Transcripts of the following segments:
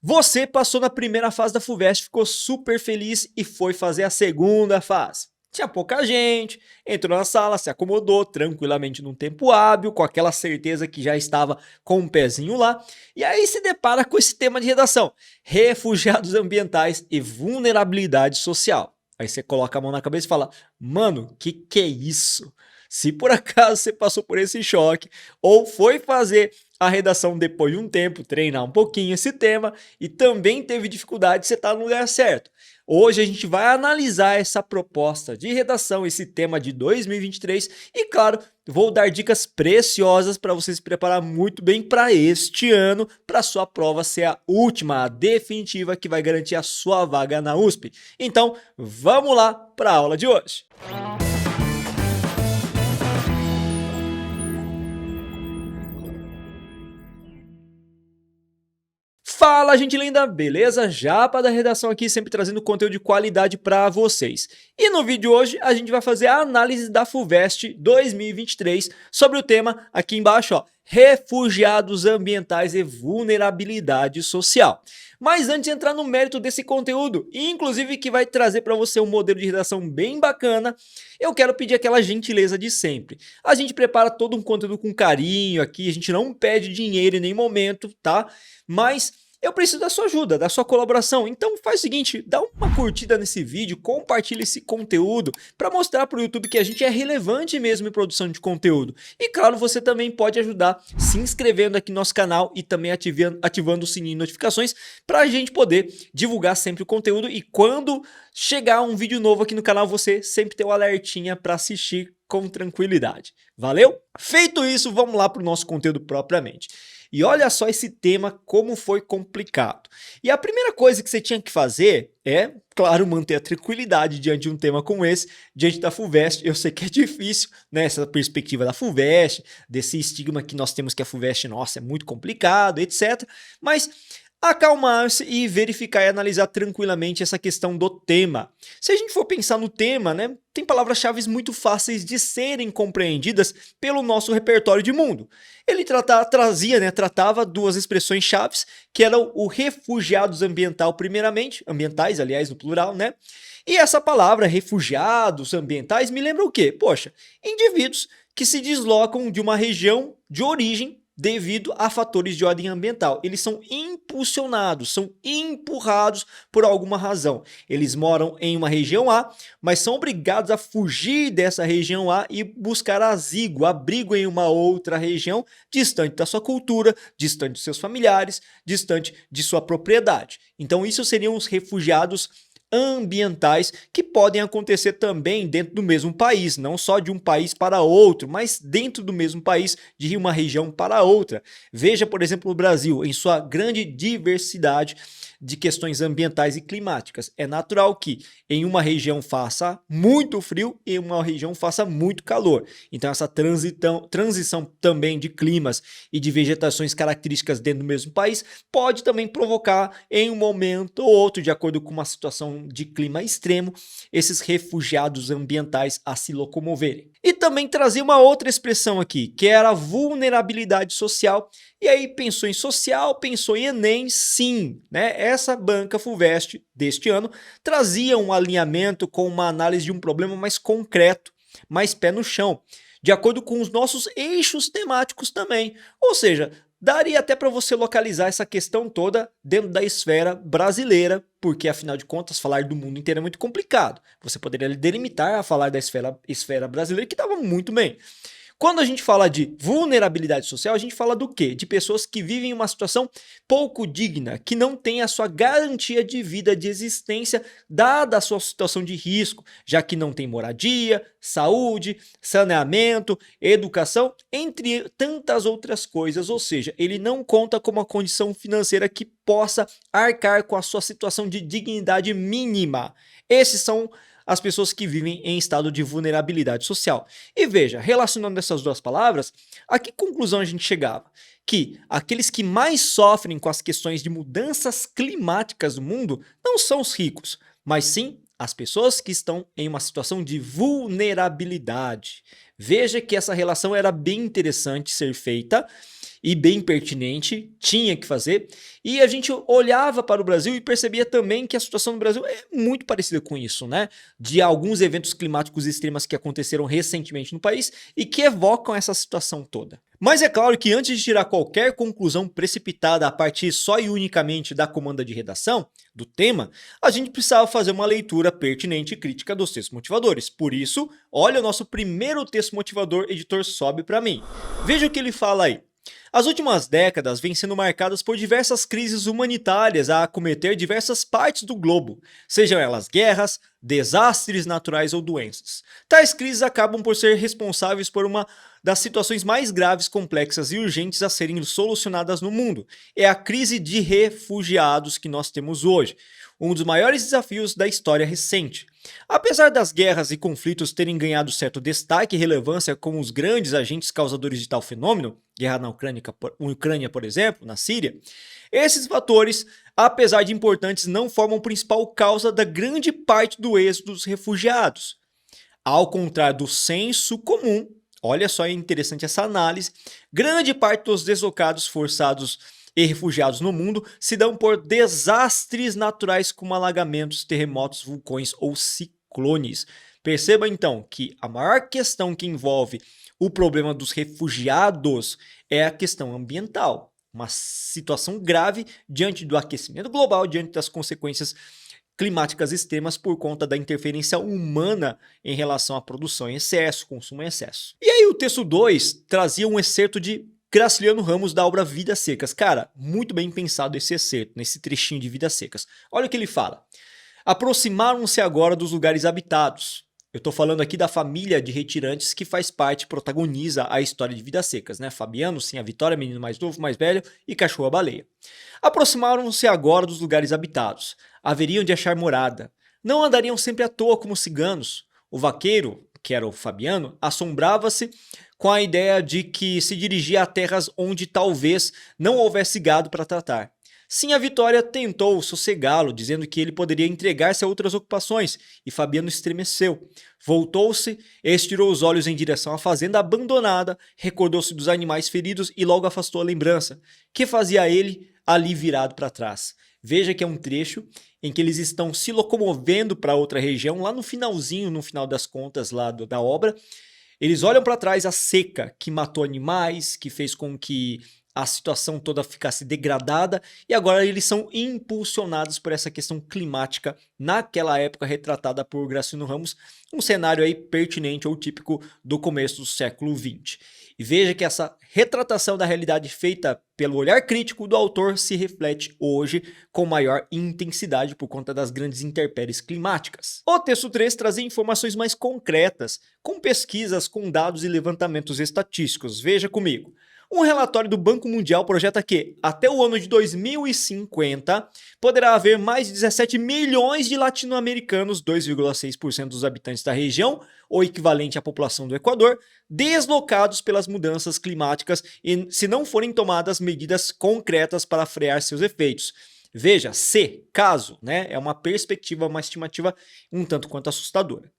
Você passou na primeira fase da FUVEST, ficou super feliz e foi fazer a segunda fase. Tinha pouca gente, entrou na sala, se acomodou tranquilamente num tempo hábil, com aquela certeza que já estava com um pezinho lá, e aí se depara com esse tema de redação: refugiados ambientais e vulnerabilidade social. Aí você coloca a mão na cabeça e fala: mano, que é isso? Se por acaso você passou por esse choque ou foi fazer a redação depois de um tempo, treinar um pouquinho esse tema e também teve dificuldade, você está no lugar certo. Hoje a gente vai analisar essa proposta de redação, esse tema de 2023 e, claro, vou dar dicas preciosas para você se preparar muito bem para este ano, para sua prova ser a última, a definitiva, que vai garantir a sua vaga na USP. Então, vamos lá para a aula de hoje. Fala, gente linda, beleza? Japa da redação aqui, sempre trazendo conteúdo de qualidade para vocês. E no vídeo de hoje a gente vai fazer a análise da FUVEST 2023 sobre o tema aqui embaixo, ó, refugiados ambientais e vulnerabilidade social. Mas antes de entrar no mérito desse conteúdo, inclusive que vai trazer para você um modelo de redação bem bacana, eu quero pedir aquela gentileza de sempre. A gente prepara todo um conteúdo com carinho aqui, a gente não pede dinheiro em nenhum momento, tá? Mas eu preciso da sua ajuda, da sua colaboração. Então faz o seguinte, dá uma curtida nesse vídeo, compartilha esse conteúdo para mostrar para o YouTube que a gente é relevante mesmo em produção de conteúdo. E claro, você também pode ajudar se inscrevendo aqui no nosso canal e também ativando o sininho de notificações para a gente poder divulgar sempre o conteúdo e quando chegar um vídeo novo aqui no canal, você sempre ter o alertinha para assistir com tranquilidade. Valeu? Feito isso, vamos lá para o nosso conteúdo propriamente. E olha só esse tema como foi complicado. E a primeira coisa que você tinha que fazer é, claro, manter a tranquilidade diante de um tema como esse, diante da FUVEST. Eu sei que é difícil, né, essa perspectiva da FUVEST, desse estigma que nós temos que a FUVEST, nossa, é muito complicado, etc. Mas acalmar-se e verificar e analisar tranquilamente essa questão do tema. Se a gente for pensar no tema, né, tem palavras-chave muito fáceis de serem compreendidas pelo nosso repertório de mundo. Ele tratava duas expressões-chaves, que eram o refugiados ambientais, aliás, no plural, né? E essa palavra, refugiados ambientais, me lembra o quê? Poxa, indivíduos que se deslocam de uma região de origem devido a fatores de ordem ambiental. Eles são impulsionados, são empurrados por alguma razão. Eles moram em uma região A, mas são obrigados a fugir dessa região A e buscar abrigo em uma outra região, distante da sua cultura, distante dos seus familiares, distante de sua propriedade. Então isso seriam os refugiados ambientais que podem acontecer também dentro do mesmo país, não só de um país para outro, mas dentro do mesmo país, de uma região para outra. Veja, por exemplo, o Brasil, em sua grande diversidade de questões ambientais e climáticas. É natural que em uma região faça muito frio e em uma região faça muito calor. Então essa transição também de climas e de vegetações características dentro do mesmo país pode também provocar em um momento ou outro, de acordo com uma situação de clima extremo, esses refugiados ambientais a se locomoverem. E também trazer uma outra expressão aqui, que era a vulnerabilidade social. E aí pensou em social, pensou em Enem, sim, né? Essa banca FUVEST deste ano trazia um alinhamento com uma análise de um problema mais concreto, mais pé no chão, de acordo com os nossos eixos temáticos também. Ou seja, daria até para você localizar essa questão toda dentro da esfera brasileira, porque afinal de contas falar do mundo inteiro é muito complicado. Você poderia delimitar a falar da esfera brasileira, que estava muito bem. Quando a gente fala de vulnerabilidade social, a gente fala do quê? De pessoas que vivem em uma situação pouco digna, que não têm a sua garantia de vida, de existência, dada a sua situação de risco, já que não tem moradia, saúde, saneamento, educação, entre tantas outras coisas. Ou seja, ele não conta com uma condição financeira que possa arcar com a sua situação de dignidade mínima. Esses são as pessoas que vivem em estado de vulnerabilidade social. E veja, relacionando essas duas palavras, a que conclusão a gente chegava? Que aqueles que mais sofrem com as questões de mudanças climáticas do mundo não são os ricos, mas sim as pessoas que estão em uma situação de vulnerabilidade. Veja que essa relação era bem interessante ser feita e bem pertinente, tinha que fazer, e a gente olhava para o Brasil e percebia também que a situação no Brasil é muito parecida com isso, né? De alguns eventos climáticos extremos que aconteceram recentemente no país e que evocam essa situação toda. Mas é claro que antes de tirar qualquer conclusão precipitada a partir só e unicamente da comanda de redação, do tema, a gente precisava fazer uma leitura pertinente e crítica dos textos motivadores. Por isso, olha o nosso primeiro texto motivador, editor, sobe para mim. Veja o que ele fala aí. As últimas décadas vêm sendo marcadas por diversas crises humanitárias a acometer diversas partes do globo, sejam elas guerras, desastres naturais ou doenças. Tais crises acabam por ser responsáveis por uma das situações mais graves, complexas e urgentes a serem solucionadas no mundo. É a crise de refugiados que nós temos hoje, um dos maiores desafios da história recente. Apesar das guerras e conflitos terem ganhado certo destaque e relevância como os grandes agentes causadores de tal fenômeno, guerra na Ucrânia, por exemplo, na Síria, esses fatores, apesar de importantes, não formam principal causa da grande parte do êxodo dos refugiados. Ao contrário do senso comum, olha só, é interessante essa análise, grande parte dos deslocados forçados e refugiados no mundo se dão por desastres naturais como alagamentos, terremotos, vulcões ou ciclones. Perceba então que a maior questão que envolve o problema dos refugiados é a questão ambiental. Uma situação grave diante do aquecimento global, diante das consequências climáticas extremas por conta da interferência humana em relação à produção em excesso, consumo em excesso. E aí o texto 2 trazia um excerto de Graciliano Ramos da obra Vidas Secas. Cara, muito bem pensado esse excerto, nesse trechinho de Vidas Secas. Olha o que ele fala. Aproximaram-se agora dos lugares habitados. Eu tô falando aqui da família de retirantes que faz parte, protagoniza a história de Vidas Secas, né? Fabiano, sim, a Vitória, menino mais novo, mais velho e cachorro-baleia. Aproximaram-se agora dos lugares habitados. Haveriam de achar morada. Não andariam sempre à toa como ciganos. O vaqueiro, que era o Fabiano, assombrava-se com a ideia de que se dirigia a terras onde talvez não houvesse gado para tratar. Sim, a Vitória tentou sossegá-lo, dizendo que ele poderia entregar-se a outras ocupações, e Fabiano estremeceu. Voltou-se, estirou os olhos em direção à fazenda abandonada, recordou-se dos animais feridos e logo afastou a lembrança. Que fazia ele ali virado para trás? Veja que é um trecho em que eles estão se locomovendo para outra região, lá no finalzinho, no final das contas lá da obra. Eles olham para trás a seca que matou animais, que fez com que a situação toda ficasse degradada, e agora eles são impulsionados por essa questão climática naquela época retratada por Graciliano Ramos, um cenário aí pertinente ou típico do começo do século XX. E veja que essa retratação da realidade feita pelo olhar crítico do autor se reflete hoje com maior intensidade por conta das grandes intempéries climáticas. O texto 3 trazia informações mais concretas, com pesquisas, com dados e levantamentos estatísticos. Veja comigo. Um relatório do Banco Mundial projeta que, até o ano de 2050, poderá haver mais de 17 milhões de latino-americanos, 2,6% dos habitantes da região, ou equivalente à população do Equador, deslocados pelas mudanças climáticas e se não forem tomadas medidas concretas para frear seus efeitos. Veja, caso, né, é uma perspectiva, uma estimativa um tanto quanto assustadora.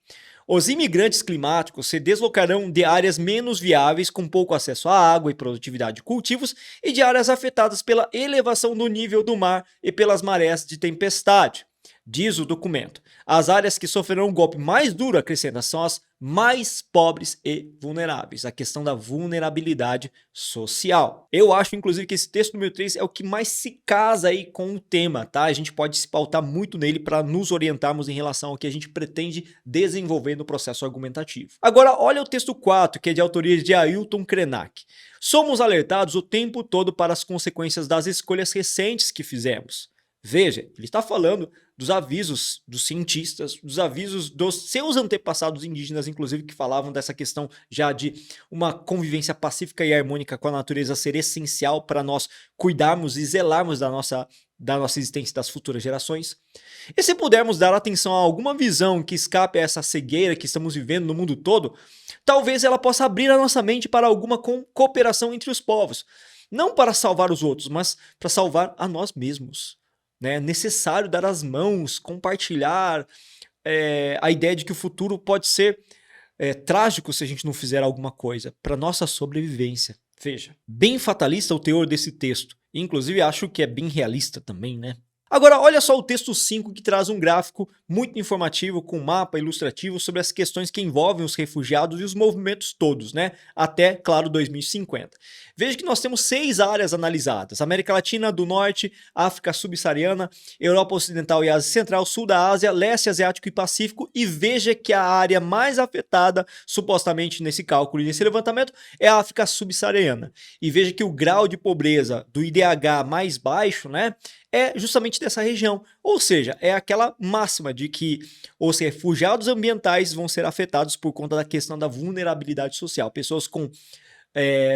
Os imigrantes climáticos se deslocarão de áreas menos viáveis com pouco acesso à água e produtividade de cultivos e de áreas afetadas pela elevação do nível do mar e pelas marés de tempestade. Diz o documento. As áreas que sofrerão um golpe mais duro, acrescenta, são as mais pobres e vulneráveis. A questão da vulnerabilidade social. Eu acho, inclusive, que esse texto número 3 é o que mais se casa aí com o tema, tá? A gente pode se pautar muito nele para nos orientarmos em relação ao que a gente pretende desenvolver no processo argumentativo. Agora, olha o texto 4, que é de autoria de Ailton Krenak. Somos alertados o tempo todo para as consequências das escolhas recentes que fizemos. Veja, ele está falando dos avisos dos cientistas, dos avisos dos seus antepassados indígenas, inclusive, que falavam dessa questão já de uma convivência pacífica e harmônica com a natureza ser essencial para nós cuidarmos e zelarmos da nossa existência das futuras gerações. E se pudermos dar atenção a alguma visão que escape a essa cegueira que estamos vivendo no mundo todo, talvez ela possa abrir a nossa mente para alguma cooperação entre os povos. Não para salvar os outros, mas para salvar a nós mesmos. É necessário dar as mãos, compartilhar a ideia de que o futuro pode ser trágico se a gente não fizer alguma coisa para nossa sobrevivência. Veja, bem fatalista o teor desse texto. Inclusive, acho que é bem realista também, né? Agora, olha só o texto 5 que traz um gráfico muito informativo com mapa ilustrativo sobre as questões que envolvem os refugiados e os movimentos todos, né? Até, claro, 2050. Veja que nós temos 6 áreas analisadas: América Latina do Norte, África Subsaariana, Europa Ocidental e Ásia Central, Sul da Ásia, Leste Asiático e Pacífico, e veja que a área mais afetada, supostamente nesse cálculo e nesse levantamento, é a África Subsaariana. E veja que o grau de pobreza do IDH mais baixo, né? É justamente dessa região, ou seja, é aquela máxima de que os refugiados ambientais vão ser afetados por conta da questão da vulnerabilidade social. Pessoas com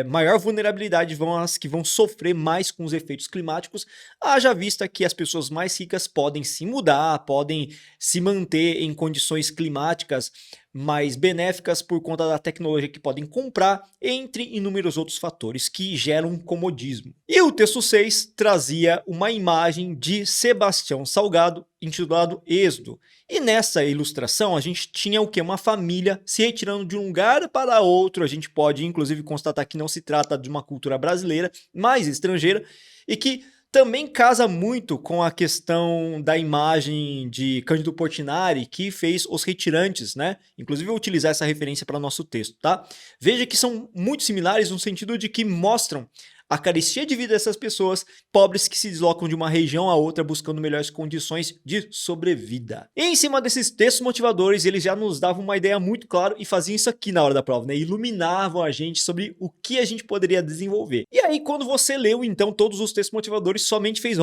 maior vulnerabilidade vão as que vão sofrer mais com os efeitos climáticos, haja vista que as pessoas mais ricas podem se mudar, podem se manter em condições climáticas mais benéficas por conta da tecnologia que podem comprar, entre inúmeros outros fatores que geram comodismo. E o texto 6 trazia uma imagem de Sebastião Salgado intitulado Êxodo. E nessa ilustração a gente tinha o que? Uma família se retirando de um lugar para outro. A gente pode inclusive constatar que não se trata de uma cultura brasileira, mas estrangeira, e que também casa muito com a questão da imagem de Cândido Portinari, que fez Os Retirantes, né? Inclusive eu vou utilizar essa referência para nosso texto, tá? Veja que são muito similares no sentido de que mostram a carestia de vida dessas pessoas pobres que se deslocam de uma região a outra buscando melhores condições de sobrevida. E em cima desses textos motivadores, eles já nos davam uma ideia muito clara e faziam isso aqui na hora da prova, né? Iluminavam a gente sobre o que a gente poderia desenvolver. E aí, quando você leu, então, todos os textos motivadores, somente fez,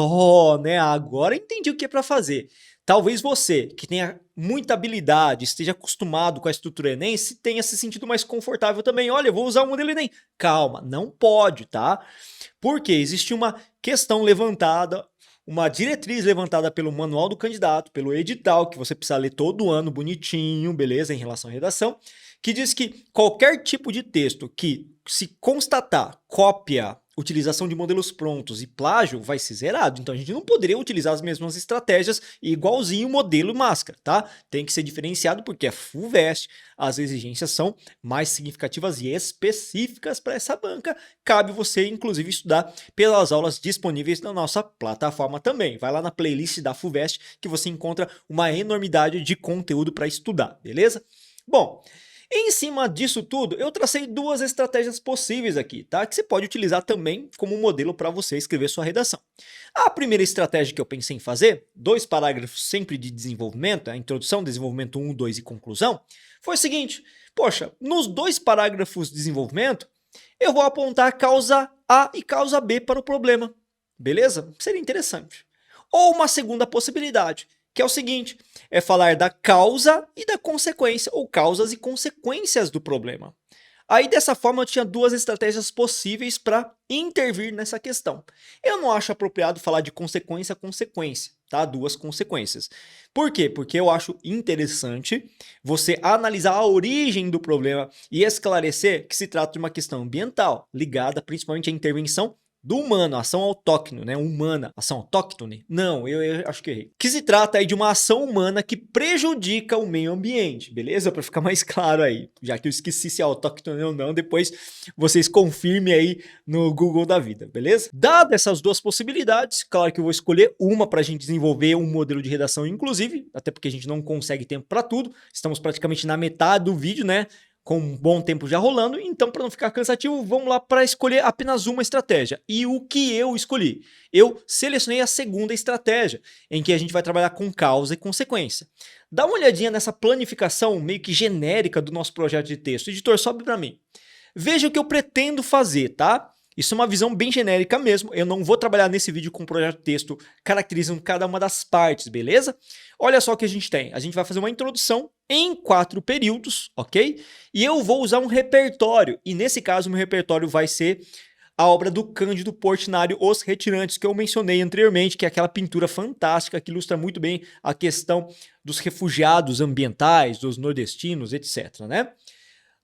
né? Agora entendi o que é para fazer. Talvez você, que tenha muita habilidade, esteja acostumado com a estrutura Enem, tenha se sentido mais confortável também. Olha, eu vou usar o modelo Enem. Calma, não pode, tá? Porque existe uma questão levantada, uma diretriz levantada pelo manual do candidato, pelo edital, que você precisa ler todo ano bonitinho, beleza, em relação à redação, que diz que qualquer tipo de texto que se constatar cópia, utilização de modelos prontos e plágio vai ser zerado. Então a gente não poderia utilizar as mesmas estratégias igualzinho o modelo máscara, tá? Tem que ser diferenciado porque é FUVEST, as exigências são mais significativas e específicas para essa banca. Cabe você, inclusive, estudar pelas aulas disponíveis na nossa plataforma também. Vai lá na playlist da FUVEST que você encontra uma enormidade de conteúdo para estudar, beleza? Bom, em cima disso tudo, eu tracei 2 estratégias possíveis aqui, tá? Que você pode utilizar também como modelo para você escrever sua redação. A primeira estratégia que eu pensei em fazer, 2 parágrafos sempre de desenvolvimento, a introdução, desenvolvimento 1, 2 e conclusão, foi o seguinte: poxa, nos 2 parágrafos de desenvolvimento, eu vou apontar a causa A e causa B para o problema, beleza? Seria interessante. Ou uma segunda possibilidade, que é o seguinte, é falar da causa e da consequência, ou causas e consequências do problema. Aí dessa forma eu tinha 2 estratégias possíveis para intervir nessa questão. Eu não acho apropriado falar de consequência a consequência, tá? 2 consequências. Por quê? Porque eu acho interessante você analisar a origem do problema e esclarecer que se trata de uma questão ambiental, ligada principalmente à intervenção do humano, ação autóctone, né? Humana, ação autóctone? Não, eu acho que errei. Que se trata aí de uma ação humana que prejudica o meio ambiente, beleza? Para ficar mais claro aí, já que eu esqueci se é autóctone ou não, depois vocês confirmem aí no Google da vida, beleza? Dadas essas 2 possibilidades, claro que eu vou escolher uma para a gente desenvolver um modelo de redação inclusive, até porque a gente não consegue tempo para tudo, estamos praticamente na metade do vídeo, né? Com um bom tempo já rolando, então para não ficar cansativo, vamos lá para escolher apenas uma estratégia. E o que eu escolhi? Eu selecionei a segunda estratégia, em que a gente vai trabalhar com causa e consequência. Dá uma olhadinha nessa planificação meio que genérica do nosso projeto de texto. Editor, sobe para mim. Veja o que eu pretendo fazer, tá? Isso é uma visão bem genérica mesmo, eu não vou trabalhar nesse vídeo com o projeto de texto caracterizando cada uma das partes, beleza? Olha só o que a gente tem, a gente vai fazer uma introdução em 4 períodos, ok? E eu vou usar um repertório, e nesse caso o meu repertório vai ser a obra do Cândido Portinari, Os Retirantes, que eu mencionei anteriormente, que é aquela pintura fantástica que ilustra muito bem a questão dos refugiados ambientais, dos nordestinos, etc, né?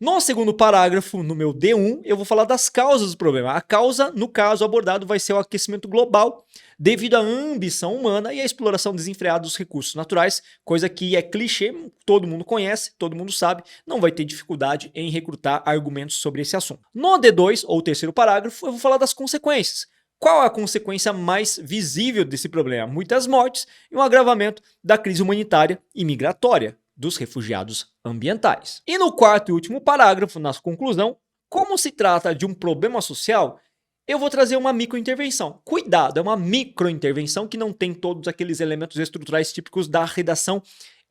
No segundo parágrafo, no meu D1, eu vou falar das causas do problema. A causa, no caso abordado, vai ser o aquecimento global devido à ambição humana e à exploração desenfreada dos recursos naturais, coisa que é clichê, todo mundo conhece, todo mundo sabe, não vai ter dificuldade em recrutar argumentos sobre esse assunto. No D2, ou terceiro parágrafo, eu vou falar das consequências. Qual é a consequência mais visível desse problema? Muitas mortes e um agravamento da crise humanitária e migratória dos refugiados ambientais. E no quarto e último parágrafo, na conclusão, como se trata de um problema social, eu vou trazer uma microintervenção. Cuidado, é uma microintervenção que não tem todos aqueles elementos estruturais típicos da redação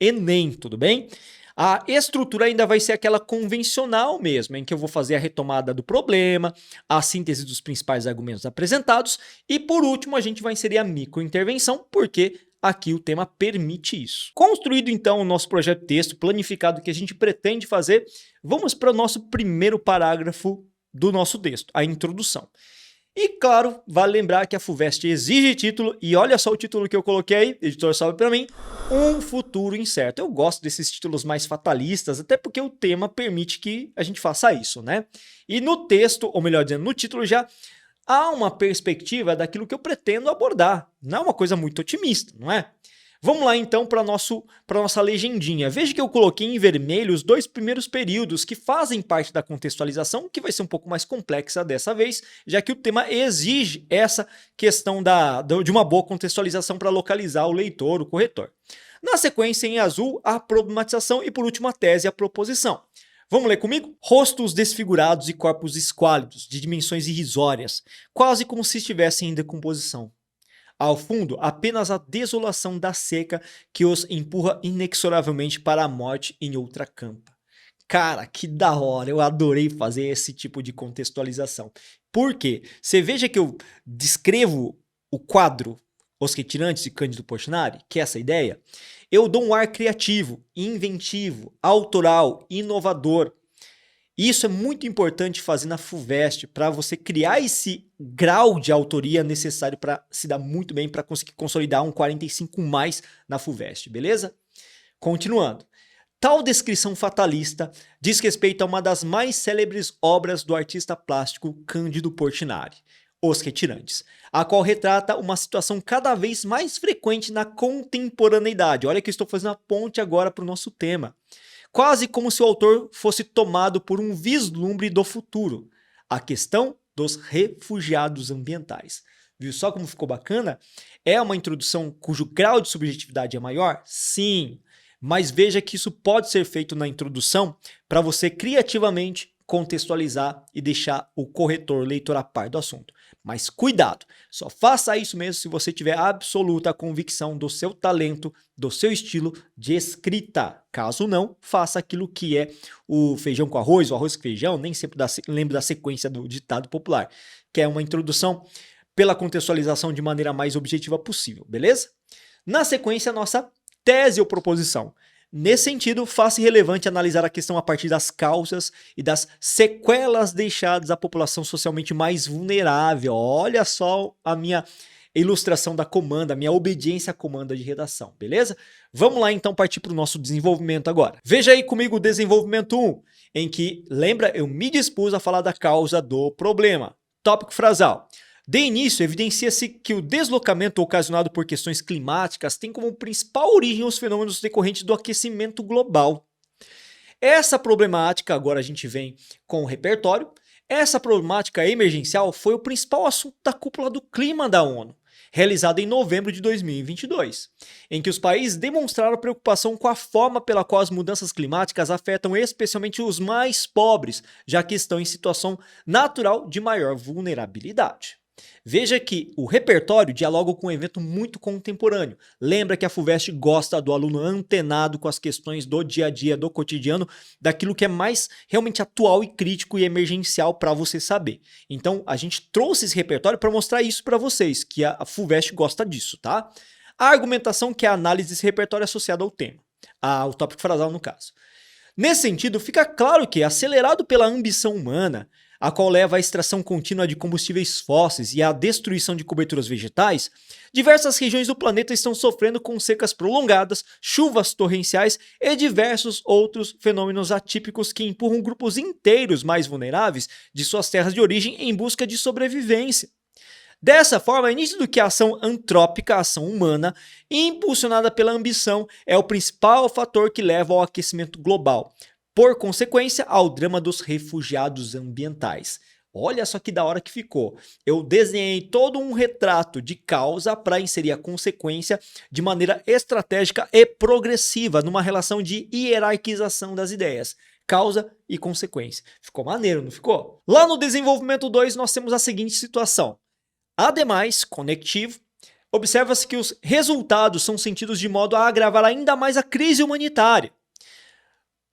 Enem, tudo bem? A estrutura ainda vai ser aquela convencional mesmo, em que eu vou fazer a retomada do problema, a síntese dos principais argumentos apresentados e, por último, a gente vai inserir a microintervenção, porque aqui o tema permite isso. Construído então o nosso projeto de texto, planificado o que a gente pretende fazer, vamos para o nosso primeiro parágrafo do nosso texto, a introdução. E claro, vale lembrar que a FUVEST exige título, e olha só o título que eu coloquei aí, editor salve para mim, Um Futuro Incerto. Eu gosto desses títulos mais fatalistas, até porque o tema permite que a gente faça isso, né? E no texto, ou melhor dizendo, no título já há uma perspectiva daquilo que eu pretendo abordar. Não é uma coisa muito otimista, não é? Vamos lá então para nossa legendinha. Veja que eu coloquei em vermelho os dois primeiros períodos que fazem parte da contextualização, que vai ser um pouco mais complexa dessa vez, já que o tema exige essa questão de uma boa contextualização para localizar o leitor, o corretor. Na sequência, em azul, a problematização e, por último, a tese e a proposição. Vamos ler comigo? Rostos desfigurados e corpos esquálidos, de dimensões irrisórias, quase como se estivessem em decomposição. Ao fundo, apenas a desolação da seca que os empurra inexoravelmente para a morte em outra campa. Cara, que da hora, eu adorei fazer esse tipo de contextualização. Por quê? Você veja que eu descrevo o quadro Os Retirantes de Cândido Portinari, que é essa ideia, eu dou um ar criativo, inventivo, autoral, inovador. Isso é muito importante fazer na FUVEST para você criar esse grau de autoria necessário para se dar muito bem, para conseguir consolidar um 45 mais na FUVEST, beleza? Continuando. Tal descrição fatalista diz respeito a uma das mais célebres obras do artista plástico Cândido Portinari, Os Retirantes, a qual retrata uma situação cada vez mais frequente na contemporaneidade. Olha que eu estou fazendo a ponte agora para o nosso tema. Quase como se o autor fosse tomado por um vislumbre do futuro, a questão dos refugiados ambientais. Viu só como ficou bacana? É uma introdução cujo grau de subjetividade é maior? Sim, mas veja que isso pode ser feito na introdução para você criativamente contextualizar e deixar o corretor, leitor a par do assunto. Mas cuidado, só faça isso mesmo se você tiver absoluta convicção do seu talento, do seu estilo de escrita. Caso não, faça aquilo que é o feijão com arroz, o arroz com feijão, nem sempre lembro da sequência do ditado popular, que é uma introdução pela contextualização de maneira mais objetiva possível, beleza? Na sequência, a nossa tese ou proposição. Nesse sentido, faça relevante analisar a questão a partir das causas e das sequelas deixadas à população socialmente mais vulnerável. Olha só a minha ilustração da comanda, a minha obediência à comanda de redação, beleza? Vamos lá então partir para o nosso desenvolvimento agora. Veja aí comigo o desenvolvimento 1, em que, lembra, eu me dispus a falar da causa do problema. Tópico frasal. De início, evidencia-se que o deslocamento ocasionado por questões climáticas tem como principal origem os fenômenos decorrentes do aquecimento global. Essa problemática, agora a gente vem com o repertório, essa problemática emergencial foi o principal assunto da Cúpula do Clima da ONU, realizada em novembro de 2022, em que os países demonstraram preocupação com a forma pela qual as mudanças climáticas afetam especialmente os mais pobres, já que estão em situação natural de maior vulnerabilidade. Veja que o repertório dialoga com um evento muito contemporâneo. Lembra que a FUVEST gosta do aluno antenado com as questões do dia a dia, do cotidiano, daquilo que é mais realmente atual e crítico e emergencial para você saber. Então, a gente trouxe esse repertório para mostrar isso para vocês, que a FUVEST gosta disso, tá? A argumentação que é a análise desse repertório associado ao tema, ao tópico frasal no caso. Nesse sentido, fica claro que, acelerado pela ambição humana, a qual leva à extração contínua de combustíveis fósseis e à destruição de coberturas vegetais, diversas regiões do planeta estão sofrendo com secas prolongadas, chuvas torrenciais e diversos outros fenômenos atípicos que empurram grupos inteiros mais vulneráveis de suas terras de origem em busca de sobrevivência. Dessa forma, é nítido que a ação antrópica, a ação humana, impulsionada pela ambição, é o principal fator que leva ao aquecimento global. Por consequência, ao drama dos refugiados ambientais. Olha só que da hora que ficou. Eu desenhei todo um retrato de causa para inserir a consequência de maneira estratégica e progressiva, numa relação de hierarquização das ideias. Causa e consequência. Ficou maneiro, não ficou? Lá no desenvolvimento 2, nós temos a seguinte situação. Ademais, conectivo, observa-se que os resultados são sentidos de modo a agravar ainda mais a crise humanitária.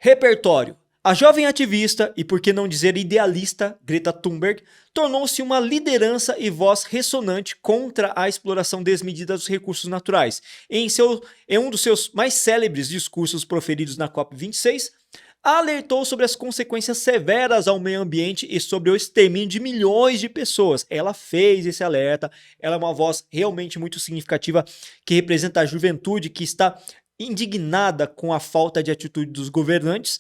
Repertório. A jovem ativista, e por que não dizer idealista, Greta Thunberg, tornou-se uma liderança e voz ressonante contra a exploração desmedida dos recursos naturais. Em um dos seus mais célebres discursos proferidos na COP26, alertou sobre as consequências severas ao meio ambiente e sobre o extermínio de milhões de pessoas. Ela fez esse alerta, ela é uma voz realmente muito significativa que representa a juventude que está indignada com a falta de atitude dos governantes.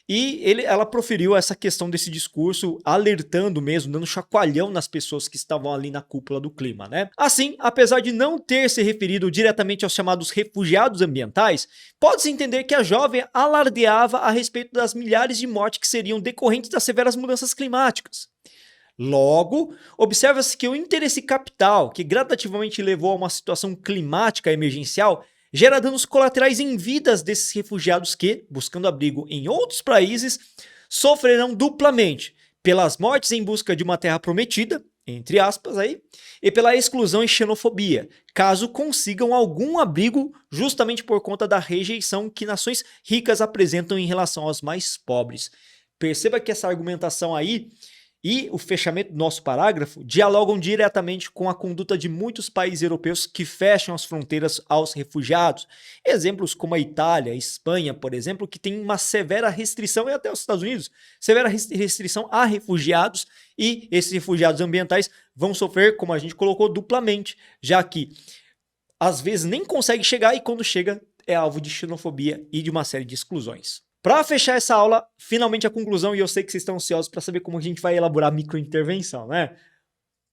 E ela proferiu essa questão desse discurso, alertando mesmo, dando chacoalhão nas pessoas que estavam ali na cúpula do clima, né? Assim, apesar de não ter se referido diretamente aos chamados refugiados ambientais, pode-se entender que a jovem alardeava a respeito das milhares de mortes que seriam decorrentes das severas mudanças climáticas. Logo, observa-se que o interesse capital, que gradativamente levou a uma situação climática emergencial, gera danos colaterais em vidas desses refugiados que, buscando abrigo em outros países, sofrerão duplamente pelas mortes em busca de uma terra prometida, entre aspas aí, e pela exclusão e xenofobia, caso consigam algum abrigo justamente por conta da rejeição que nações ricas apresentam em relação aos mais pobres. Perceba que essa argumentação aí e o fechamento do nosso parágrafo dialogam diretamente com a conduta de muitos países europeus que fecham as fronteiras aos refugiados. Exemplos como a Itália, a Espanha, por exemplo, que tem uma severa restrição, e até os Estados Unidos, severa restrição a refugiados, e esses refugiados ambientais vão sofrer, como a gente colocou, duplamente, já que às vezes nem consegue chegar e quando chega é alvo de xenofobia e de uma série de exclusões. Para fechar essa aula, finalmente a conclusão, e eu sei que vocês estão ansiosos para saber como a gente vai elaborar a microintervenção, né?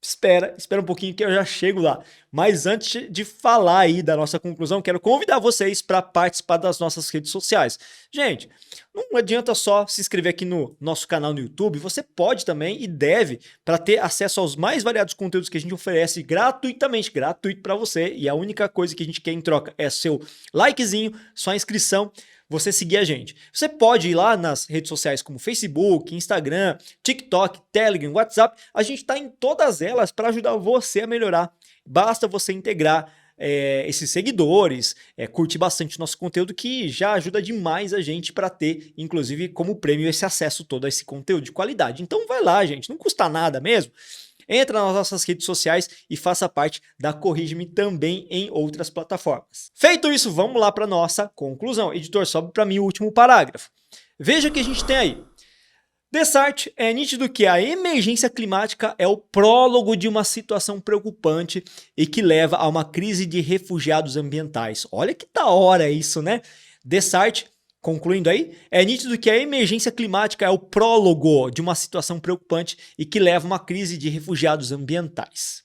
Espera um pouquinho que eu já chego lá. Mas antes de falar aí da nossa conclusão, quero convidar vocês para participar das nossas redes sociais. Gente, não adianta só se inscrever aqui no nosso canal no YouTube, você pode também e deve, para ter acesso aos mais variados conteúdos que a gente oferece gratuitamente, gratuito para você, e a única coisa que a gente quer em troca é seu likezinho, sua inscrição, você seguir a gente. Você pode ir lá nas redes sociais como Facebook, Instagram, TikTok, Telegram, WhatsApp. A gente está em todas elas para ajudar você a melhorar. Basta você integrar esses seguidores, curtir bastante o nosso conteúdo, que já ajuda demais a gente para ter, inclusive, como prêmio esse acesso todo a esse conteúdo de qualidade. Então vai lá, gente, não custa nada mesmo. Entra nas nossas redes sociais e faça parte da Corrige-me também em outras plataformas. Feito isso, vamos lá para a nossa conclusão. Editor, sobe para mim o último parágrafo. Veja o que a gente tem aí. Dessart, é nítido que a emergência climática é o prólogo de uma situação preocupante e que leva a uma crise de refugiados ambientais. Olha que da hora isso, né? Dessart, concluindo aí, é nítido que a emergência climática é o prólogo de uma situação preocupante e que leva a uma crise de refugiados ambientais.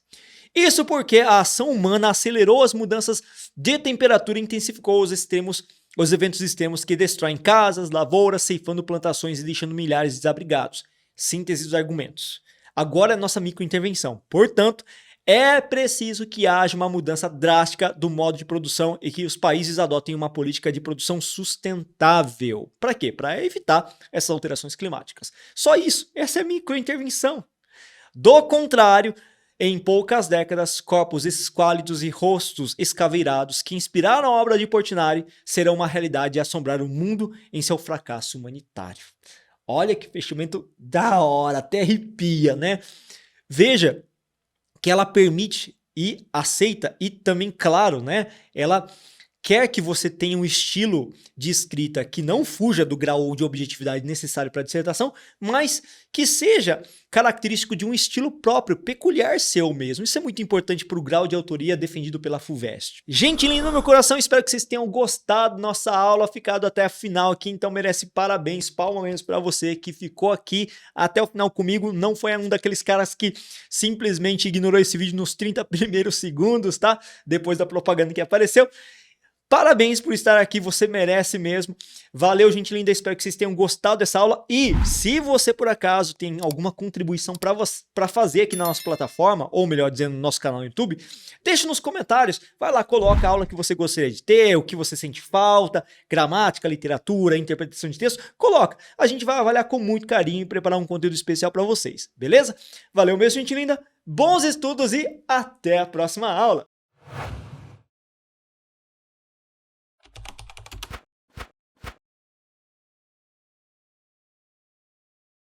Isso porque a ação humana acelerou as mudanças de temperatura e intensificou os eventos extremos que destroem casas, lavouras, ceifando plantações e deixando milhares desabrigados. Síntese dos argumentos. Agora é nossa microintervenção. Portanto, é preciso que haja uma mudança drástica do modo de produção e que os países adotem uma política de produção sustentável. Para quê? Para evitar essas alterações climáticas. Só isso. Essa é a microintervenção. Do contrário, em poucas décadas, corpos esquálidos e rostos escaveirados que inspiraram a obra de Portinari serão uma realidade e assombrar o mundo em seu fracasso humanitário. Olha que fechamento da hora, até arrepia, né? Veja que ela permite e aceita e também, claro, né? Ela quer que você tenha um estilo de escrita que não fuja do grau de objetividade necessário para a dissertação, mas que seja característico de um estilo próprio, peculiar seu mesmo. Isso é muito importante para o grau de autoria defendido pela FUVEST. Gente linda do meu coração, espero que vocês tenham gostado da nossa aula, ficado até a final aqui, então merece parabéns, palmas mesmo para você que ficou aqui até o final comigo, não foi um daqueles caras que simplesmente ignorou esse vídeo nos 30 primeiros segundos, tá? Depois da propaganda que apareceu. Parabéns por estar aqui, você merece mesmo. Valeu, gente linda, espero que vocês tenham gostado dessa aula. E se você, por acaso, tem alguma contribuição para fazer aqui na nossa plataforma, ou melhor dizendo, no nosso canal no YouTube, deixe nos comentários. Vai lá, coloca a aula que você gostaria de ter, o que você sente falta, gramática, literatura, interpretação de texto. Coloca, a gente vai avaliar com muito carinho e preparar um conteúdo especial para vocês, beleza? Valeu mesmo, gente linda, bons estudos e até a próxima aula.